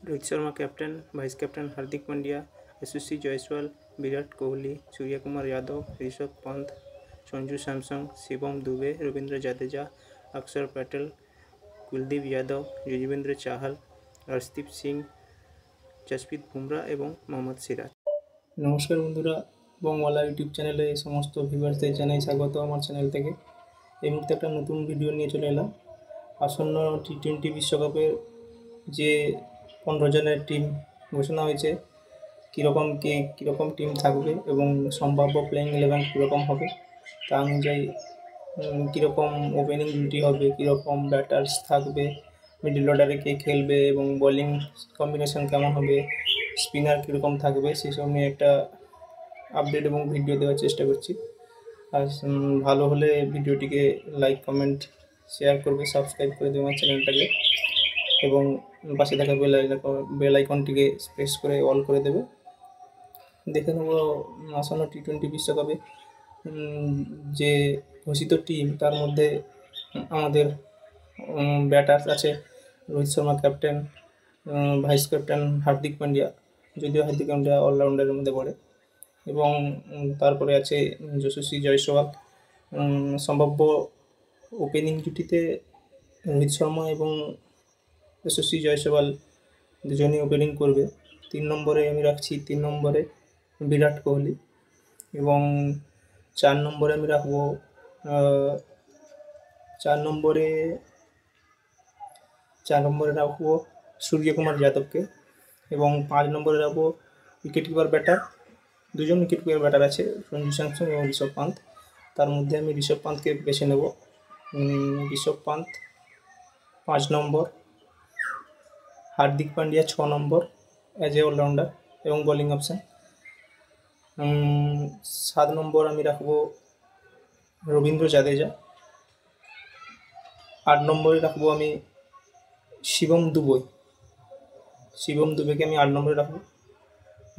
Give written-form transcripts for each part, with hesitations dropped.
Rohit Sharma captain, vice captain Hardik Pandya, Yashasvi Jaiswal, Virat Kohli, Suryakumar Yadav, Rishabh Pant, Sanju Samson, Shivam Dube, Ravindra Jadeja, Axar Patel, Kuldeep Yadav, Yuzvendra चाहल, अर्शदीप सिंह, जसप्रीत बुमरा এবং মোহাম্মদ সিরাজ। নমস্কার বন্ধুরা, বংবালা ইউটিউব চ্যানেলে সমস্ত ভিউয়ার্সদের জানাই স্বাগত আমার চ্যানেল থেকে। এই মুহূর্তে একটা নতুন ভিডিও নিয়ে চলে এলাম। আসন্ন টি-20 বিশ্বকাপের যে 15 জনের টিম ঘোষণা হয়েছে, কীরকম টিম থাকবে এবং সম্ভাব্য প্লেইং 11 কীরকম হবে, তা অনুযায়ী কীরকম ওপেনিং জুটি হবে, কীরকম ব্যাটার্স থাকবে, মিডল অর্ডারে কে খেলবে এবং বোলিং কম্বিনেশন কেমন হবে, স্পিনার কীরকম থাকবে, সেসব নিয়ে একটা আপডেট এবং ভিডিও দেওয়ার চেষ্টা করছি। আর ভালো হলে ভিডিওটিকে লাইক, কমেন্ট, শেয়ার করবে, সাবস্ক্রাইব করে দেবে আমার চ্যানেলটাকে এবং পাশে থাকা বেল আইকনটিকে প্রেস করে অল করে দেবে। দেখে নেব আসন্ন টি-20 বিশ্বকাপে যে ঘোষিত টিম, তার মধ্যে আমাদের ব্যাটার্স আছে Rohit Sharma captain, vice captain Hardik Pandya, যদিও হার্দিক পান্ডিয়া অলরাউন্ডারের মধ্যে পড়ে, এবং তারপরে আছে যশস্বী জয়সওয়াল। সম্ভাব্য ওপেনিং জুটিতে রোহিত শর্মা এবং যশস্বী জয়সওয়াল দুজনেই ওপেনিং করবে। 3 নম্বরে আমি রাখছি বিরাট কোহলি, এবং 4 নম্বরে আমি রাখবো 4 নম্বরে রাখবো সূর্যকুমার যাদবকে, এবং 5 নম্বরে রাখবো উইকেট কিপার ব্যাটার। দুজন উইকেট কিপার ব্যাটার আছে, সঞ্জু স্যামসন এবং ঋষভ পান্ত। তার মধ্যে আমি ঋষভ পান্তকে বেছে নেব। ঋষভ পান্ত 5 নম্বর, হার্দিক পান্ডিয়া 6 নম্বর অ্যাজ এ অলরাউন্ডার এবং বোলিং অপশান। 7 নম্বর আমি রাখবো রবীন্দ্র জাদেজা। 8 নম্বরে রাখবো আমি শিবম দুবেকে আমি 8 নম্বরে রাখবো।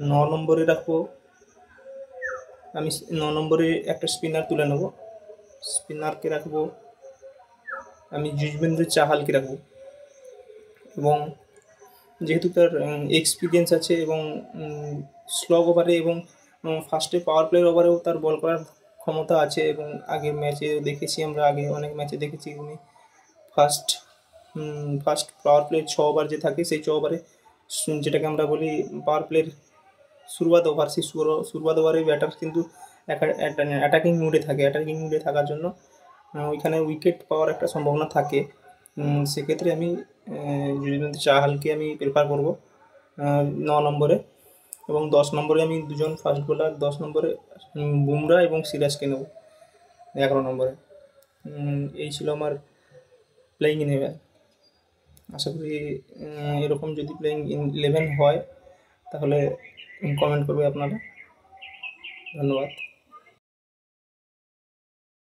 9 নম্বরে রাখবো আমি 9 নম্বরে একটা স্পিনার তুলে নেব। স্পিনারকে রাখবো আমি যুজবেন্দ্র চাহালকে রাখবো, এবং যেহেতু তার এক্সপিরিয়েন্স আছে এবং স্লো ওভারে এবং ফার্স্টে পাওয়ার প্লের ওভারেও তার বল করার ক্ষমতা আছে, এবং আগের ম্যাচে দেখেছি, আমরা আগে অনেক ম্যাচে দেখেছি উনি ফার্স্ট পাওয়ার প্লে 6 ওভার যে থাকে, সেই 6 ওভারে যেটাকে আমরা বলি পাওয়ার প্লের শুরুয়াত ওভার, সেই শুরুয়াত ওভারে ব্যাটার কিন্তু অ্যাটাকিং মুডে থাকে। অ্যাটাকিং মুডে থাকার জন্য ওইখানে উইকেট পাওয়ার একটা সম্ভাবনা থাকে। সেক্ষেত্রে আমি যুজবেন্দ্র চাহালকে আমি প্রেফার করবো 9 নম্বরে, এবং 10 নম্বরে আমি দুজন ফাস্ট বোলার, 10 নম্বরে বুমরা এবং সিরাজকে নেব 11 নম্বরে। এই ছিল আমার প্লেইং 11। আশা করি এরকম যদি প্লেইং 11 হয় তাহলে কমেন্ট করবে আপনারা। ধন্যবাদ।